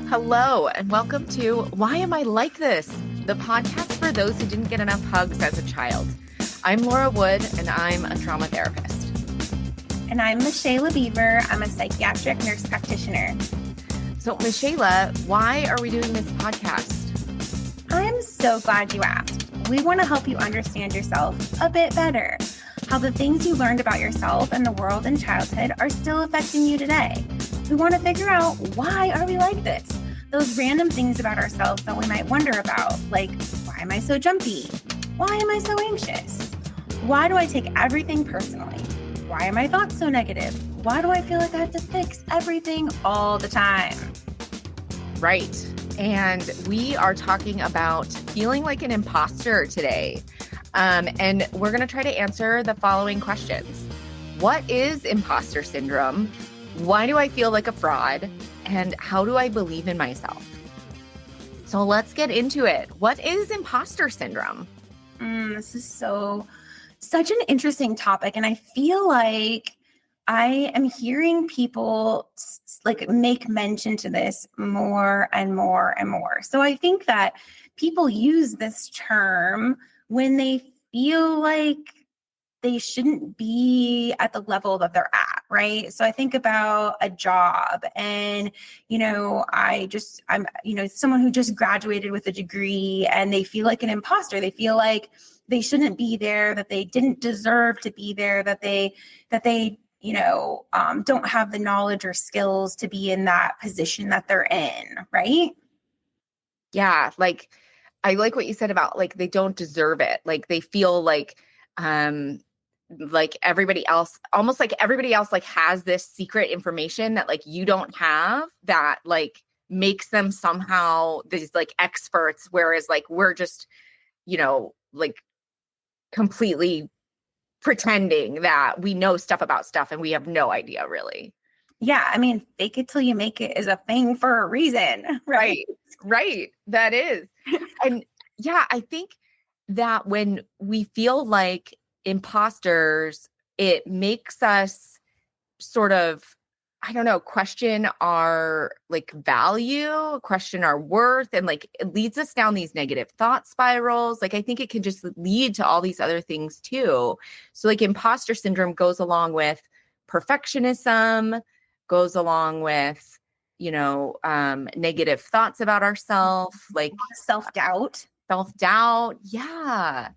Hello, and welcome to Why Am I Like This? The podcast for those who didn't get enough hugs as a child. I'm Laura Wood, and I'm a trauma therapist. And I'm Michaela Beaver. I'm a psychiatric nurse practitioner. So, Michaela, why are we doing this podcast? I'm so glad you asked. We want to help you understand yourself a bit better, how the things you learned about yourself and the world in childhood are still affecting you today. We want to figure out, why are we like this? Those random things about ourselves that we might wonder about, like, why am I so jumpy? Why am I so anxious? Why do I take everything personally? Why are my thoughts so negative? Why do I feel like I have to fix everything all the time? Right. And we are talking about feeling like an imposter today. And we're going to try to answer the following questions. What is imposter syndrome? Why do I feel like a fraud? And how do I believe in myself? So let's get into it. What is imposter syndrome? This is such an interesting topic. And I feel like I am hearing people like make mention to this more and more and more. So I think that people use this term when they feel like they shouldn't be at the level that they're at, right? So I think about a job and, I'm someone who just graduated with a degree and they feel like an imposter. They feel like they shouldn't be there, that they didn't deserve to be there, that they don't have the knowledge or skills to be in that position that they're in, right? Yeah, I like what you said about they don't deserve it. Like they feel like everybody else, almost like everybody else has this secret information that you don't have, that makes them somehow these experts, whereas we're just completely pretending that we know stuff about stuff and we have no idea really. Yeah, I mean, fake it till you make it is a thing for a reason, right? Right. That is. And yeah, I think that when we feel like imposters, it makes us sort of, I don't know, question our value, question our worth, and it leads us down these negative thought spirals. I think it can just lead to all these other things too. So imposter syndrome goes along with perfectionism, goes along with, negative thoughts about ourselves, Self-doubt. self-doubt. Yeah.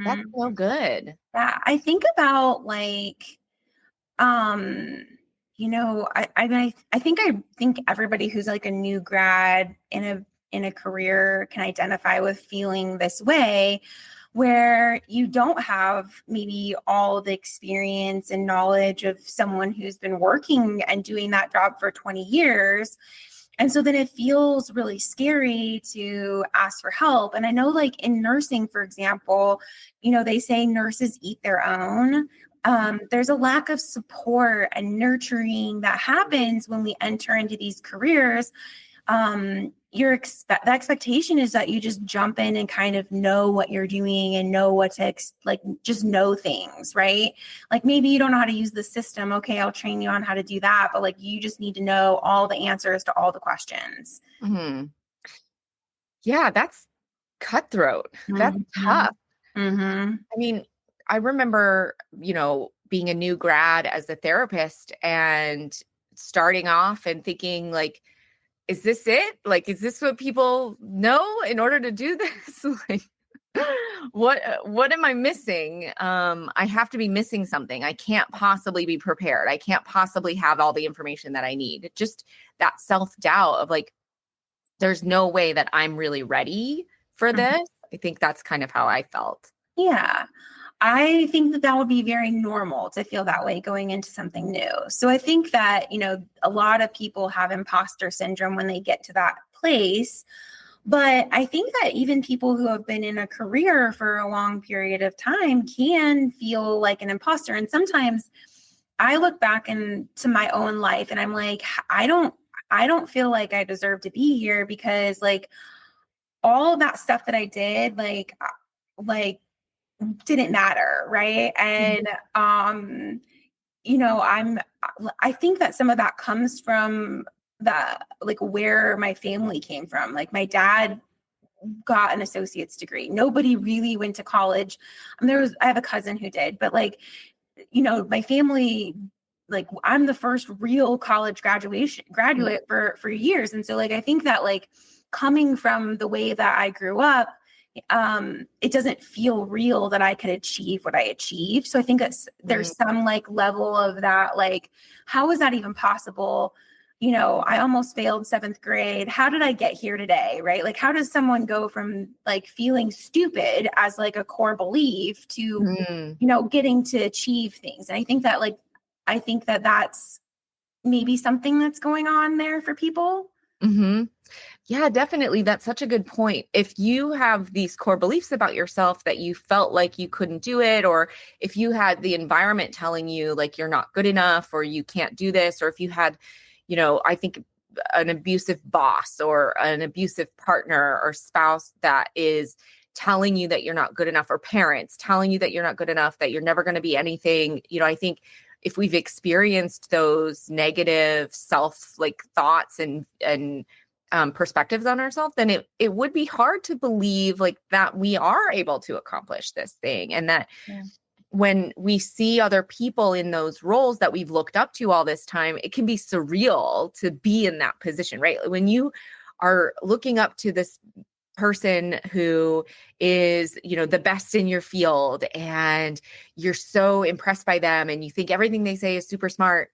That's so good. Yeah, I think about I think everybody who's a new grad in a career can identify with feeling this way, where you don't have maybe all the experience and knowledge of someone who's been working and doing that job for 20 years. And so then it feels really scary to ask for help. And I know in nursing, for example, they say nurses eat their own. There's a lack of support and nurturing that happens when we enter into these careers. The expectation is that you just jump in and kind of know what you're doing and know what to just know things, right? Maybe you don't know how to use the system. Okay, I'll train you on how to do that. But you just need to know all the answers to all the questions. Mm-hmm. Yeah, that's cutthroat. That's tough. Mm-hmm. I mean, I remember, being a new grad as a therapist and starting off and thinking is this it? Is this what people know in order to do this? What am I missing? I have to be missing something. I can't possibly be prepared. I can't possibly have all the information that I need. Just that self-doubt of there's no way that I'm really ready for this. I think that's kind of how I felt. Yeah. I think that would be very normal to feel that way going into something new. So I think that, a lot of people have imposter syndrome when they get to that place. But I think that even people who have been in a career for a long period of time can feel like an imposter. And sometimes I look back into my own life and I'm like, I don't feel like I deserve to be here, because all that stuff that I did, didn't matter, right? And I think that some of that comes from like where my family came from. Like my dad got an associate's degree. Nobody really went to college. I have a cousin who did, but like, my family, like I'm the first real college graduate for years. And so like, I think that like coming from the way that I grew up, it doesn't feel real that I could achieve what I achieved. So I think there's some like level of that, like, how is that even possible? I almost failed seventh grade. How did I get here today? Right? Like, how does someone go from like feeling stupid as like a core belief to, getting to achieve things? And I think that that's maybe something that's going on there for people. Mm-hmm. Yeah, definitely. That's such a good point. If you have these core beliefs about yourself that you felt like you couldn't do it, or if you had the environment telling you like you're not good enough or you can't do this, or if you had, I think an abusive boss or an abusive partner or spouse that is telling you that you're not good enough, or parents telling you that you're not good enough, that you're never going to be anything, I think if we've experienced those negative self like thoughts and perspectives on ourselves, then it would be hard to believe like that we are able to accomplish this thing. And that when we see other people in those roles that we've looked up to all this time, it can be surreal to be in that position, right? When you are looking up to this person who is, the best in your field, and you're so impressed by them and you think everything they say is super smart.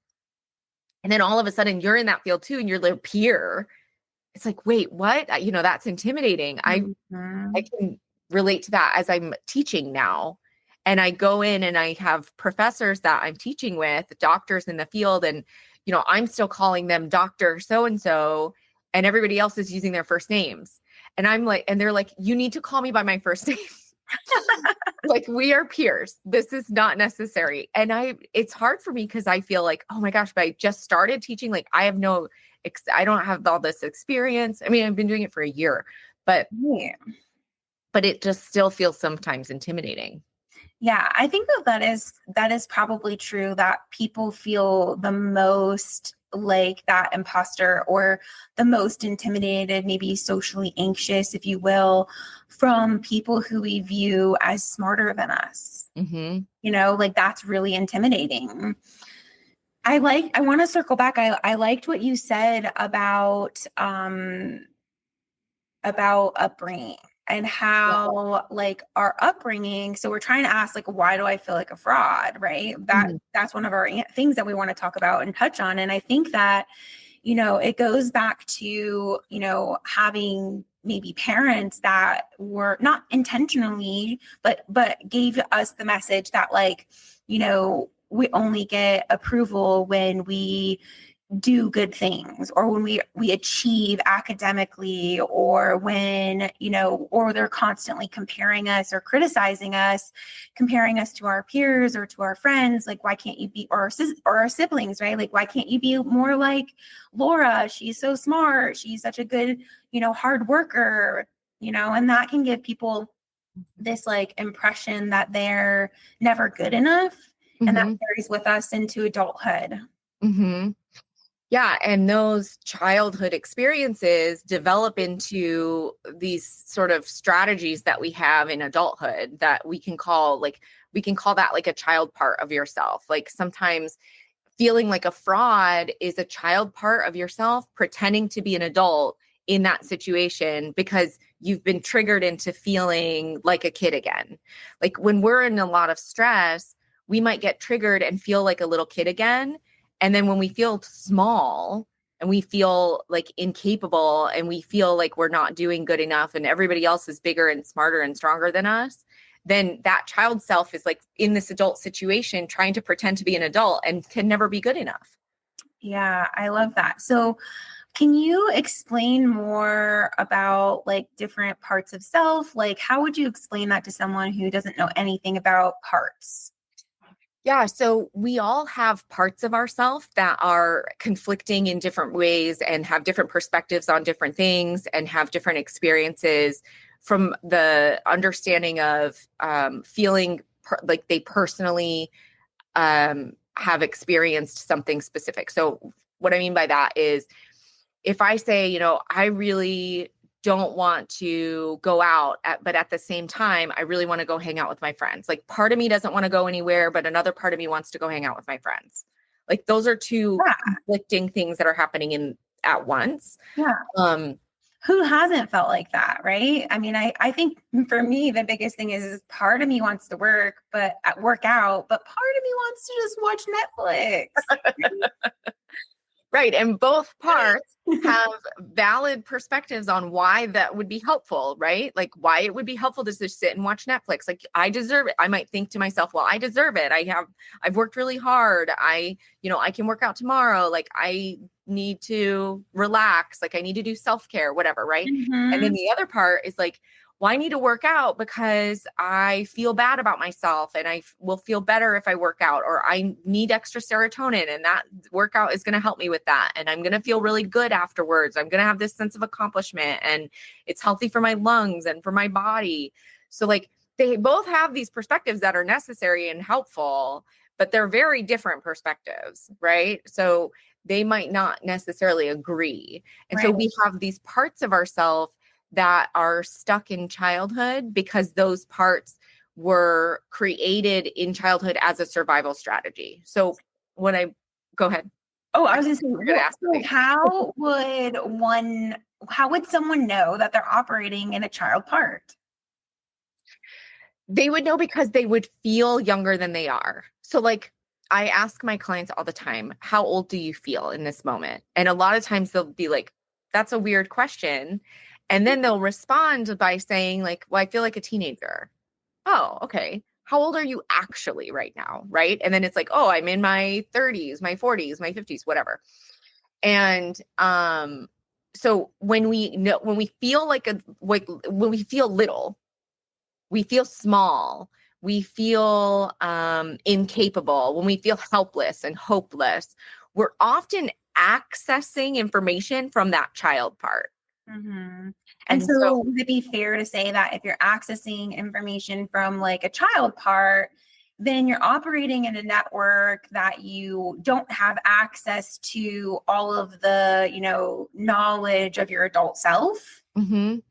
And then all of a sudden you're in that field too, and you're their peer. It's like, wait, what? That's intimidating. I can relate to that as I'm teaching now. And I go in and I have professors that I'm teaching with, doctors in the field, and I'm still calling them Dr. So-and-so, and everybody else is using their first names. And I'm like, and they're like, you need to call me by my first name. Like, we are peers. This is not necessary. And it's hard for me because I feel like, oh my gosh, but I just started teaching. Like, I don't have all this experience. I mean, I've been doing it for a year, but it just still feels sometimes intimidating. Yeah, I think that is probably true, that people feel the most like that imposter, or the most intimidated, maybe socially anxious, if you will, from people who we view as smarter than us. Like that's really intimidating. I want to circle back. I liked what you said about upbringing, and how like our upbringing. So we're trying to ask like, why do I feel like a fraud? Right. That's one of our things that we want to talk about and touch on. And I think that, it goes back to, having maybe parents that were not intentionally, but gave us the message that like, we only get approval when we do good things, or when we achieve academically, or when, or they're constantly comparing us or criticizing us, comparing us to our peers or to our friends. Like, why can't you be, or our siblings, right? Like, why can't you be more like Laura? She's so smart. She's such a good, hard worker, and that can give people this like impression that they're never good enough. And that carries with us into adulthood. Yeah. And those childhood experiences develop into these sort of strategies that we have in adulthood that we can call that like a child part of yourself. Like, sometimes feeling like a fraud is a child part of yourself pretending to be an adult in that situation, because you've been triggered into feeling like a kid again. Like, when we're in a lot of stress, we might get triggered and feel like a little kid again. And then when we feel small and we feel like incapable and we feel like we're not doing good enough and everybody else is bigger and smarter and stronger than us, then that child self is like in this adult situation trying to pretend to be an adult and can never be good enough. Yeah, I love that. So can you explain more about like different parts of self? Like, how would you explain that to someone who doesn't know anything about parts? Yeah, so we all have parts of ourselves that are conflicting in different ways and have different perspectives on different things and have different experiences, from the understanding of feeling like they personally have experienced something specific. So what I mean by that is, if I say, I really don't want to go out, but at the same time, I really want to go hang out with my friends. Like part of me doesn't want to go anywhere, but another part of me wants to go hang out with my friends. Like those are two Yeah. conflicting things that are happening at once. Yeah. Um, Who hasn't felt like that, right? I mean, I think for me, the biggest thing is part of me wants to work out, but part of me wants to just watch Netflix. Right. And both parts have valid perspectives on why that would be helpful, right? Like why it would be helpful to just sit and watch Netflix. Like I deserve it. I might think to myself, well, I deserve it. I've worked really hard. I can work out tomorrow. Like I need to relax. Like I need to do self-care, whatever. Right. And then Mhm. the other part is like, well, I need to work out because I feel bad about myself and I will feel better if I work out, or I need extra serotonin and that workout is going to help me with that. And I'm going to feel really good afterwards. I'm going to have this sense of accomplishment and it's healthy for my lungs and for my body. So like they both have these perspectives that are necessary and helpful, but they're very different perspectives, right? So they might not necessarily agree. And so Right. we have these parts of ourselves that are stuck in childhood because those parts were created in childhood as a survival strategy. So go ahead. Oh, I was going to You're going to ask say, something. how would someone know that they're operating in a child part? They would know because they would feel younger than they are. So like I ask my clients all the time, how old do you feel in this moment? And a lot of times they'll be like, that's a weird question. And then they'll respond by saying like, well, I feel like a teenager. Oh, okay. How old are you actually right now? Right. And then it's like, oh, I'm in my 30s, my 40s, my 50s, whatever. And so when we feel when we feel little, we feel small, we feel incapable, when we feel helpless and hopeless, we're often accessing information from that child part. Mhm. And And so so would it be fair to say that if you're accessing information from like a child part, then you're operating in a network that you don't have access to all of the, knowledge of your adult self? mhm.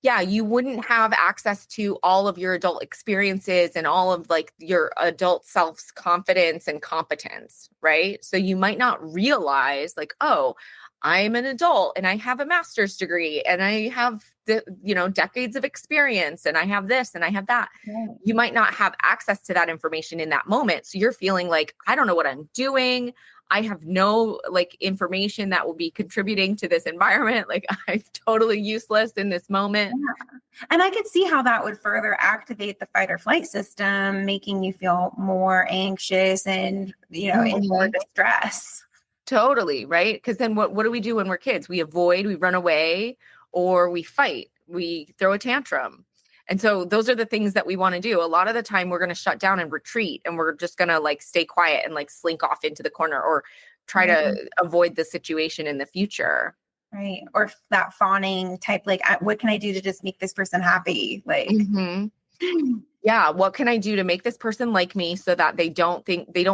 Yeah, you wouldn't have access to all of your adult experiences and all of like your adult self's confidence and competence, right? So you might not realize like, oh, I'm an adult and I have a master's degree and I have decades of experience and I have this and I have that. Right. You might not have access to that information in that moment. So you're feeling like, I don't know what I'm doing. I have no like information that will be contributing to this environment. Like I'm totally useless in this moment. Yeah. And I could see how that would further activate the fight or flight system, making you feel more anxious and, in more Mhm. distress. Totally, right? Because then what do we do when we're kids? We avoid, we run away, or we fight, we throw a tantrum. And so those are the things that we want to do. A lot of the time we're going to shut down and retreat and we're just going to like stay quiet and like slink off into the corner or try Right. to avoid the situation in the future. Right. Or that fawning type, like, what can I do to just make this person happy? Like, Mhm. Yeah, what can I do to make this person like me so that they don't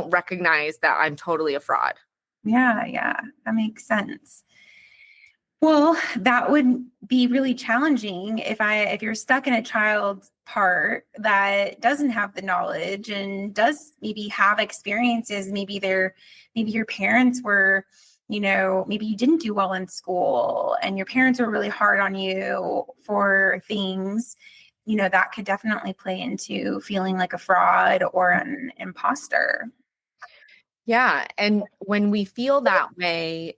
recognize that I'm totally a fraud? yeah, that makes sense. Well, that would be really challenging if you're stuck in a child's part that doesn't have the knowledge and does maybe have experiences. Maybe your parents were, maybe you didn't do well in school and your parents were really hard on you for things, that could definitely play into feeling like a fraud or an imposter. Yeah. And when we feel that way,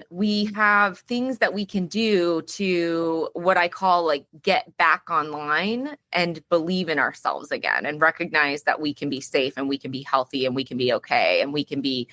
we have things that we can do to what I call like get back online and believe in ourselves again and recognize that we can be safe and we can be healthy and we can be okay and we can be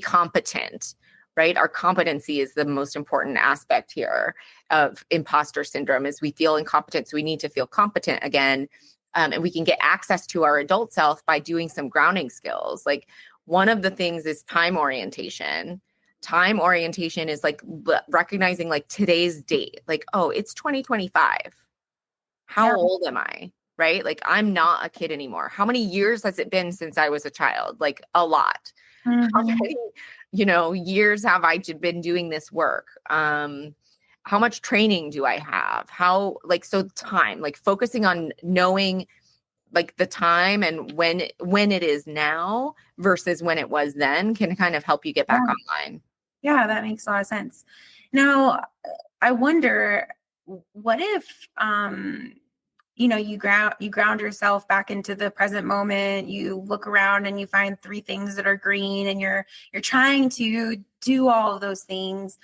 competent, right? Our competency is the most important aspect here of imposter syndrome is we feel incompetent. So we need to feel competent again. And we can get access to our adult self by doing some grounding skills. Like one of the things is time orientation. Time orientation is like recognizing like today's date, like, oh, it's 2025. How Yeah. old am I? Right? Like I'm not a kid anymore. How many years has it been since I was a child? Like a lot. How Mhm. many years have I been doing this work? How much training do I have? So time, like focusing on knowing like the time and when it is now versus when it was then can kind of help you get back Yeah. online. Yeah, that makes a lot of sense. Now, I wonder, what if you ground yourself back into the present moment, you look around and you find three things that are green, and you're trying to do all of those things,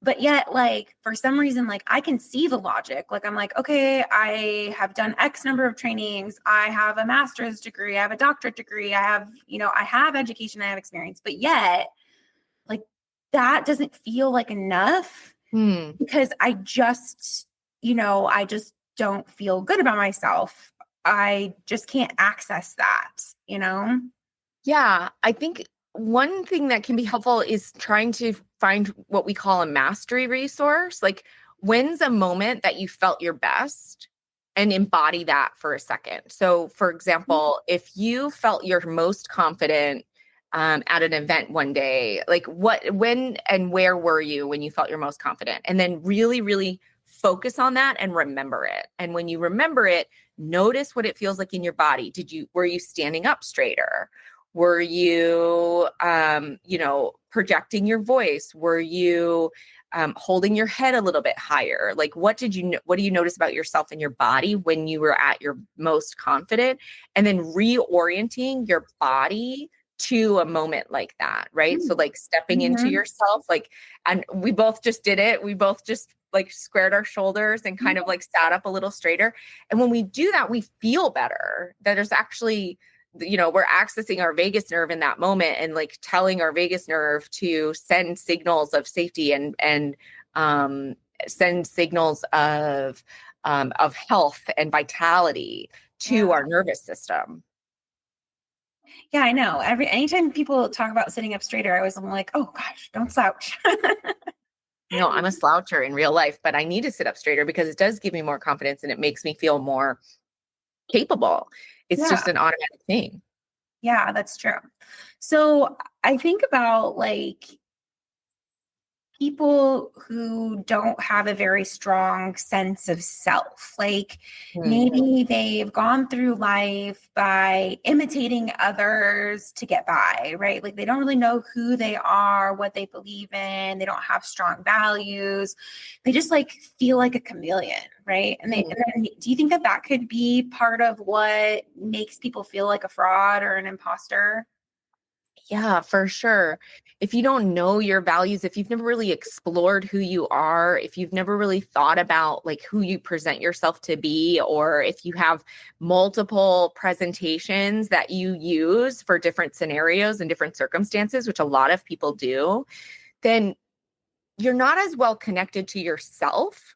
but yet, like, for some reason, like, I can see the logic. Like, I'm like, okay, I have done X number of trainings, I have a master's degree, I have a doctorate degree, I have education, I have experience, but yet, like, that doesn't feel like enough, Hmm. because I just don't feel good about myself. I just can't access that. Yeah, I think one thing that can be helpful is trying to find what we call a mastery resource. Like, when's a moment that you felt your best and embody that for a second. So, for example, if you felt your most confident at an event one day, like when, and where were you when you felt your most confident? And then really, really focus on that and remember it. And when you remember it, notice what it feels like in your body. Were you standing up straighter? Were you, projecting your voice? Were you holding your head a little bit higher? Like, what do you notice about yourself and your body when you were at your most confident? And then reorienting your body to a moment like that, right? So like stepping into Mm-hmm. yourself, like, and we both just did it. We both just like squared our shoulders and kind of like sat up a little straighter. And when we do that, we feel better. That there's actually, we're accessing our vagus nerve in that moment and like telling our vagus nerve to send signals of safety and send signals of health and vitality to Yeah. our nervous system. Yeah, I know. Anytime people talk about sitting up straighter, I'm like, oh gosh, don't slouch. I'm a sloucher in real life, but I need to sit up straighter because it does give me more confidence and it makes me feel more capable. It's Yeah. just an automatic thing. Yeah, that's true. So I think about, like, people who don't have a very strong sense of self. Like, Hmm. maybe they've gone through life by imitating others to get by, right? Like, they don't really know who they are, what they believe in. They don't have strong values. They just like feel like a chameleon, right? And then, do you think that that could be part of what makes people feel like a fraud or an imposter? Yeah, for sure. If you don't know your values, if you've never really explored who you are, if you've never really thought about like who you present yourself to be, or if you have multiple presentations that you use for different scenarios and different circumstances, which a lot of people do, then you're not as well connected to yourself.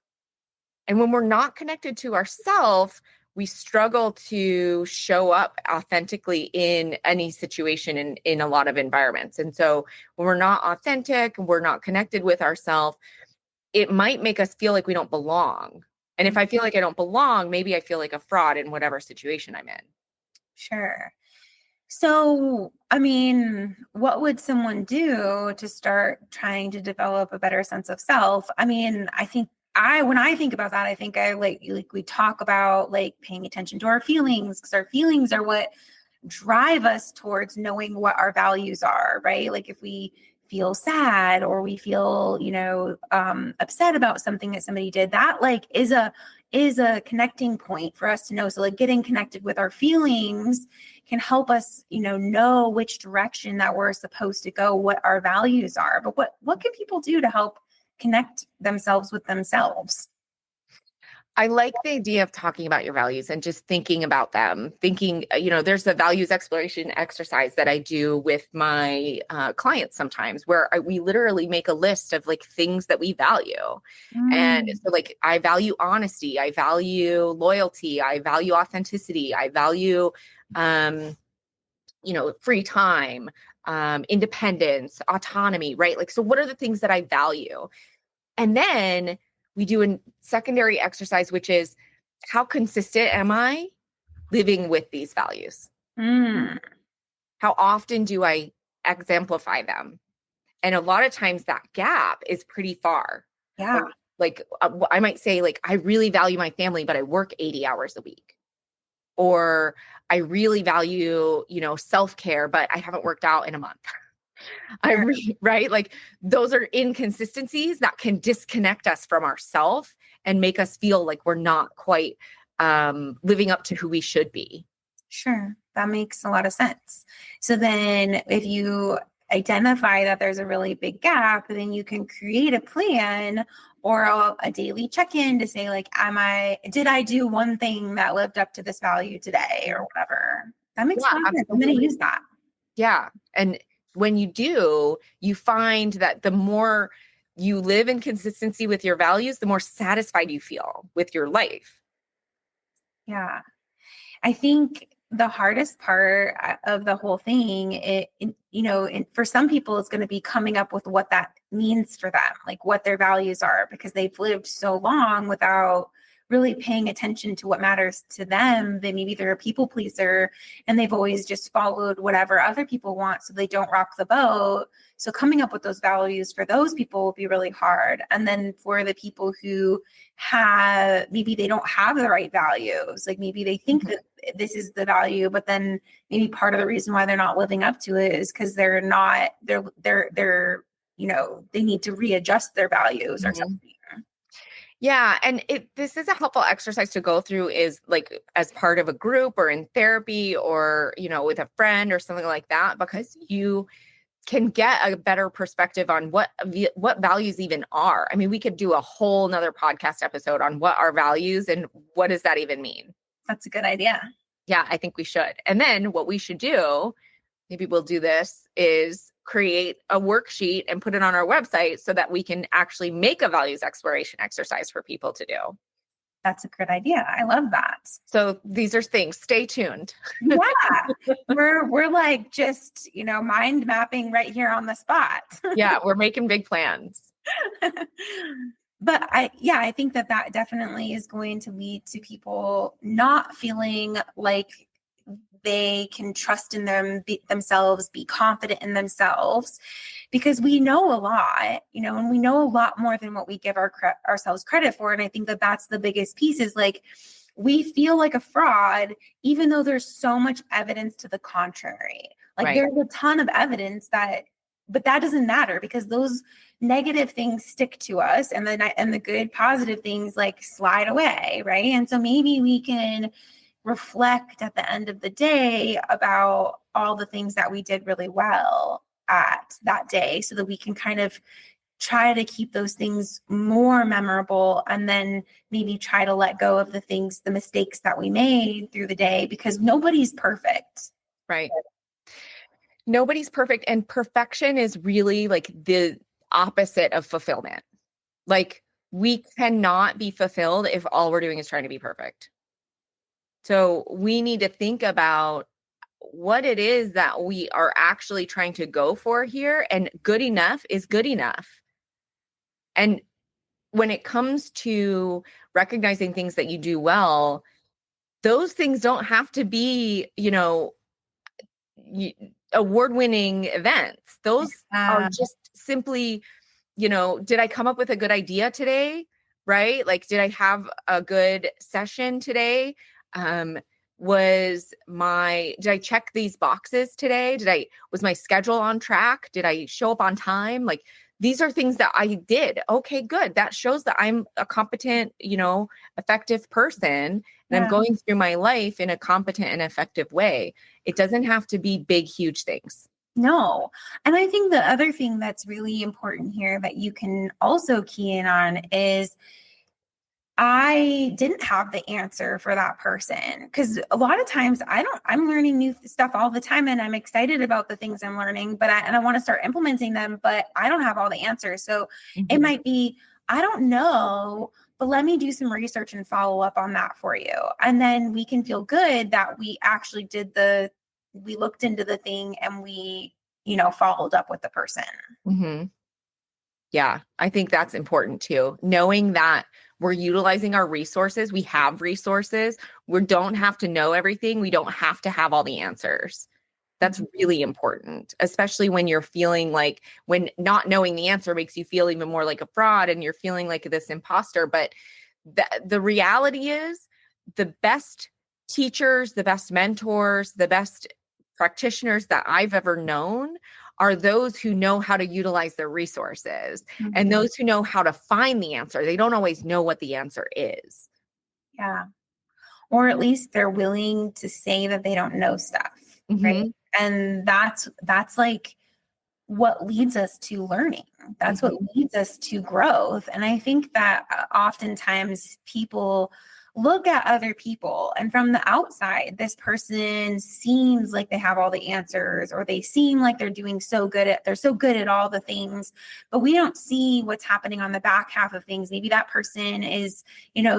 And when we're not connected to ourselves, we struggle to show up authentically in any situation in a lot of environments. And so when we're not authentic, we're not connected with ourselves, it might make us feel like we don't belong. And if I feel like I don't belong, maybe I feel like a fraud in whatever situation I'm in. Sure. So, I mean, what would someone do to start trying to develop a better sense of self? I mean, when I think about that, I think I like we talk about like paying attention to our feelings, because our feelings are what drive us towards knowing what our values are, right? Like, if we feel sad or we feel, upset about something that somebody did, that like is a connecting point for us to know. So like getting connected with our feelings can help us, know which direction that we're supposed to go, what our values are. But what can people do to help connect themselves with themselves? I like the idea of talking about your values and just thinking about them. Thinking, there's a values exploration exercise that I do with my clients sometimes where we literally make a list of like things that we value. And Mm, so, like, I value honesty, I value loyalty, I value authenticity, I value, free time, independence, autonomy, right? Like, so what are the things that I value? And then we do a secondary exercise, which is how consistent am I living with these values? mm, How often do I exemplify them? And a lot of times that gap is pretty far. Yeah. Like I might say, like, I really value my family, but I work 80 hours a week. Or I really value, self-care, but I haven't worked out in a month. Sure. Right? Like those are inconsistencies that can disconnect us from ourselves and make us feel like we're not quite living up to who we should be. Sure. That makes a lot of sense. So then if you identify that there's a really big gap, then you can create a plan or a daily check-in to say, like, did I do one thing that lived up to this value today or whatever? That makes Yeah, a lot of sense. I'm going to absolutely. use that. Yeah. And when you do, you find that the more you live in consistency with your values, the more satisfied you feel with your life. Yeah. I think the hardest part of the whole thing, for some people, it's going to be coming up with what that means for them, like what their values are, because they've lived so long without really paying attention to what matters to them. Maybe they're a people pleaser and they've always just followed whatever other people want, so they don't rock the boat. So coming up with those values for those people will be really hard. And then for the people who maybe they don't have the right values, like maybe they think that this is the value, but then maybe part of the reason why they're not living up to it is because they're they need to readjust their values or something. Yeah. And this is a helpful exercise to go through, is like as part of a group or in therapy or, with a friend or something like that, because you can get a better perspective on what values even are. I mean, we could do a whole nother podcast episode on what are values and what does that even mean? That's a good idea. Yeah, I think we should. And then what we should do, maybe we'll do this, is create a worksheet and put it on our website so that we can actually make a values exploration exercise for people to do. That's a good idea. I love that. So these are things. Stay tuned. Yeah. we're like just, mind mapping right here on the spot. Yeah, we're making big plans. But I think that definitely is going to lead to people not feeling like they can trust in themselves, be confident in themselves, because we know a lot, and we know a lot more than what we give ourselves credit for. And I think that that's the biggest piece, is like, we feel like a fraud, even though there's so much evidence to the contrary. Like, right. There's a ton of evidence but that doesn't matter, because those negative things stick to us, and the good positive things like slide away. Right. And so maybe we can reflect at the end of the day about all the things that we did really well at that day, so that we can kind of try to keep those things more memorable, and then maybe try to let go of the mistakes that we made through the day, because nobody's perfect. Right. Nobody's perfect. And perfection is really like the opposite of fulfillment. Like, we cannot be fulfilled if all we're doing is trying to be perfect. So we need to think about what it is that we are actually trying to go for here. And good enough is good enough. And when it comes to recognizing things that you do well, those things don't have to be, award-winning events. Those are just simply, did I come up with a good idea today? Right? Like, did I have a good session today? Did I check these boxes today? Was my schedule on track? Did I show up on time? Like, these are things that I did. Okay, good. That shows that I'm a competent, effective person, and I'm going through my life in a competent and effective way. It doesn't have to be big, huge things. No. And I think the other thing that's really important here that you can also key in on is, I didn't have the answer for that person, because a lot of times I'm learning new stuff all the time, and I'm excited about the things I'm learning, but I want to start implementing them, but I don't have all the answers. So It might be, I don't know, but let me do some research and follow up on that for you. And then we can feel good that we actually we looked into the thing, and we, followed up with the person. Mm-hmm. Yeah, I think that's important too. Knowing that we're utilizing our resources. We have resources. We don't have to know everything. We don't have to have all the answers. That's really important, especially when you're feeling like, when not knowing the answer makes you feel even more like a fraud and you're feeling like this imposter. But the reality is, the best teachers, the best mentors, the best practitioners that I've ever known are those who know how to utilize their resources and those who know how to find the answer. They don't always know what the answer is. Yeah. Or at least they're willing to say that they don't know stuff, right? Mm-hmm. And that's like what leads us to learning. That's what leads us to growth. And I think that oftentimes people look at other people, and from the outside, this person seems like they have all the answers, or they seem like they're so good at all the things, but we don't see what's happening on the back half of things. Maybe that person is,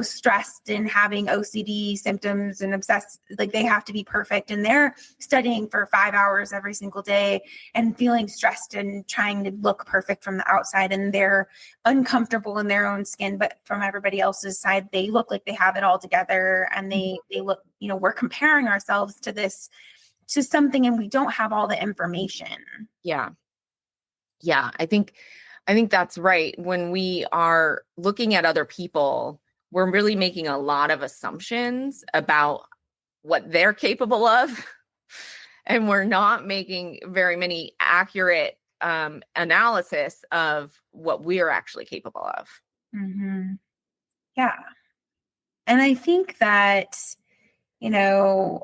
stressed and having OCD symptoms and obsessed, like they have to be perfect, and they're studying for 5 hours every single day and feeling stressed and trying to look perfect from the outside, and they're uncomfortable in their own skin, but from everybody else's side, they look like they have it all together, and they look, we're comparing ourselves to something, and we don't have all the information. Yeah. I think that's right. When we are looking at other people, we're really making a lot of assumptions about what they're capable of. And we're not making very many accurate analysis of what we're actually capable of. Yeah. And I think that, one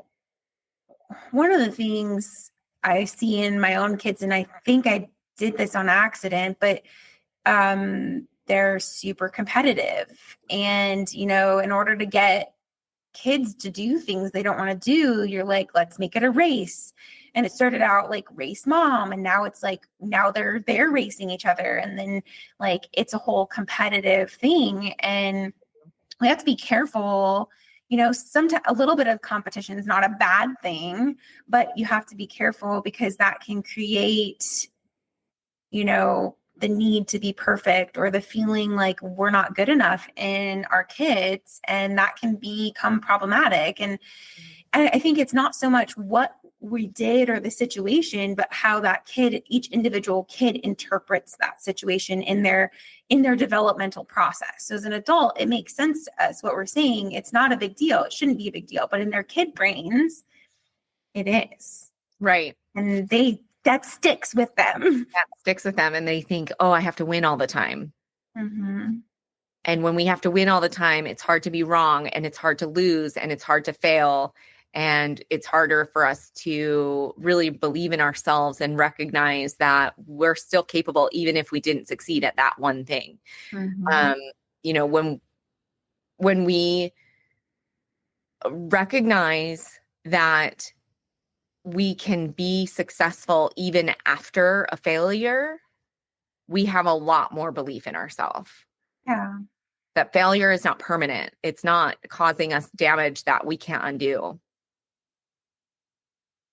of the things I see in my own kids, and I think I did this on accident, but they're super competitive. And, in order to get kids to do things they don't want to do, you're like, let's make it a race. And it started out like race mom, and now it's like, now they're racing each other, and then like it's a whole competitive thing. And we have to be careful. Sometimes a little bit of competition is not a bad thing, but you have to be careful, because that can create, the need to be perfect, or the feeling like we're not good enough in our kids, and that can become problematic. And I think it's not so much what we did or the situation, but how that each individual kid interprets that situation in their developmental process. So as an adult, it makes sense to us what we're saying. It's not a big deal. It shouldn't be a big deal, but in their kid brains, it is. Right. And that sticks with them. That sticks with them, and they think, oh, I have to win all the time. And when we have to win all the time, it's hard to be wrong, and it's hard to lose, and it's hard to fail. And it's harder for us to really believe in ourselves and recognize that we're still capable, even if we didn't succeed at that one thing. When we recognize that we can be successful even after a failure, we have a lot more belief in ourselves. Yeah. That failure is not permanent. It's not causing us damage that we can't undo.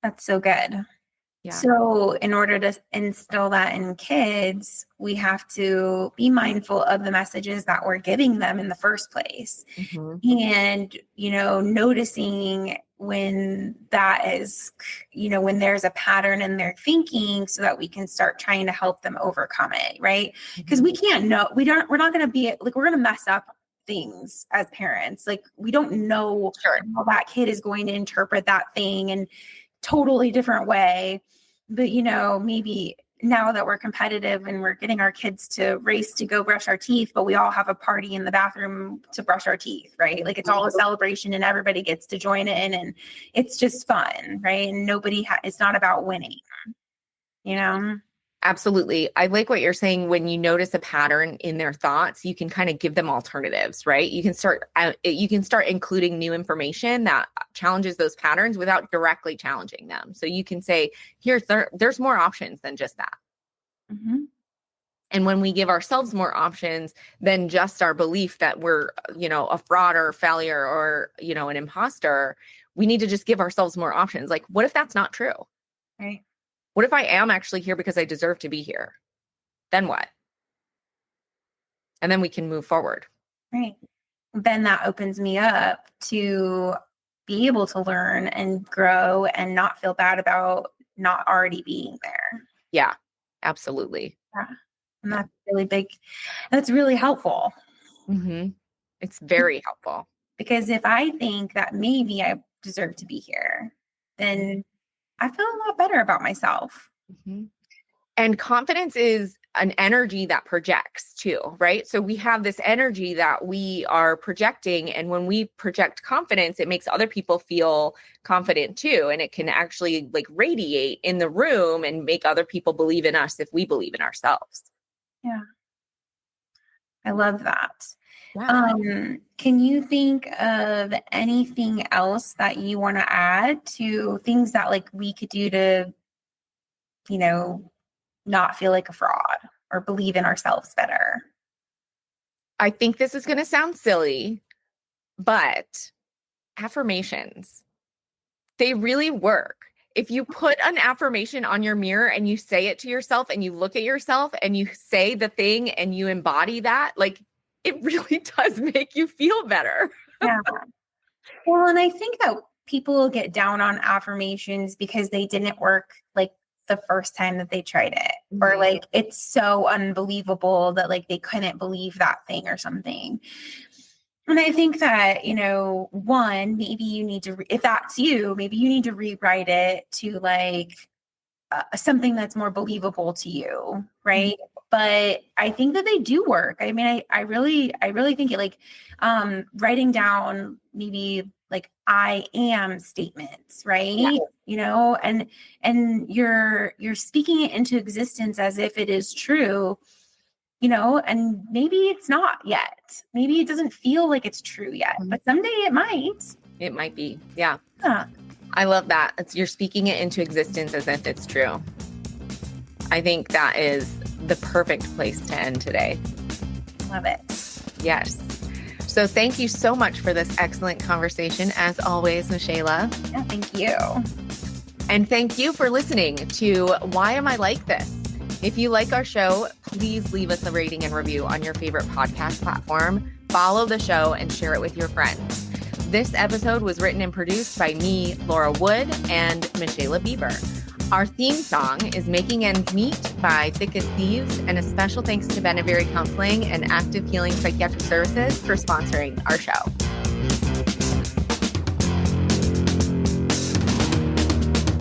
That's so good. Yeah. So in order to instill that in kids, we have to be mindful of the messages that we're giving them in the first place. And, noticing when that is, when there's a pattern in their thinking, so that we can start trying to help them overcome it. Right. Because we can't know, we're not going to be like, we're going to mess up things as parents. Like, we don't know how that kid is going to interpret that thing in totally different way. But, maybe now that we're competitive and we're getting our kids to race to go brush our teeth, but we all have a party in the bathroom to brush our teeth, right? Like, it's all a celebration, and everybody gets to join in, and it's just fun, right? And it's not about winning, Absolutely. I like what you're saying. When you notice a pattern in their thoughts, you can kind of give them alternatives, right? You can start including new information that challenges those patterns without directly challenging them. So you can say, there's more options than just that. And when we give ourselves more options than just our belief that we're, a fraud or a failure or, an imposter, we need to just give ourselves more options. Like, what if that's not true? Right. What if I am actually here because I deserve to be here? Then what? And then we can move forward. Right. Then that opens me up to be able to learn and grow and not feel bad about not already being there. Yeah, absolutely. Yeah. And that's really big. That's really helpful. It's very helpful. Because if I think that maybe I deserve to be here, then I feel a lot better about myself. And confidence is an energy that projects too, right? So we have this energy that we are projecting. And when we project confidence, it makes other people feel confident too. And it can actually like radiate in the room and make other people believe in us if we believe in ourselves. Yeah. I love that. Yeah. Can you think of anything else that you want to add to things that like we could do to, not feel like a fraud or believe in ourselves better? I think this is going to sound silly, but affirmations, they really work. If you put an affirmation on your mirror and you say it to yourself and you look at yourself and you say the thing and you embody that, like it really does make you feel better. Yeah. Well, and I think that people get down on affirmations because they didn't work like the first time that they tried it, or like it's so unbelievable that like they couldn't believe that thing or something. And I think that, one, maybe you need to, if that's you, maybe you need to rewrite it to like something that's more believable to you. Right. But I think that they do work. I mean, I really think it like writing down maybe like I am statements, right? Yeah. And you're speaking it into existence as if it is true, and maybe it's not yet. Maybe it doesn't feel like it's true yet, but someday it might. It might be. Yeah. Huh. I love that. You're speaking it into existence as if it's true. I think that is the perfect place to end today. Love it. Yes. So thank you so much for this excellent conversation. As always, Michaela. Yeah, thank you. And thank you for listening to Why Am I Like This? If you like our show, please leave us a rating and review on your favorite podcast platform. Follow the show and share it with your friends. This episode was written and produced by me, Laura Wood, and Michaela Bieber. Our theme song is Making Ends Meet by Thick as Thieves, and a special thanks to Beneberry Counseling and Active Healing Psychiatric Services for sponsoring our show.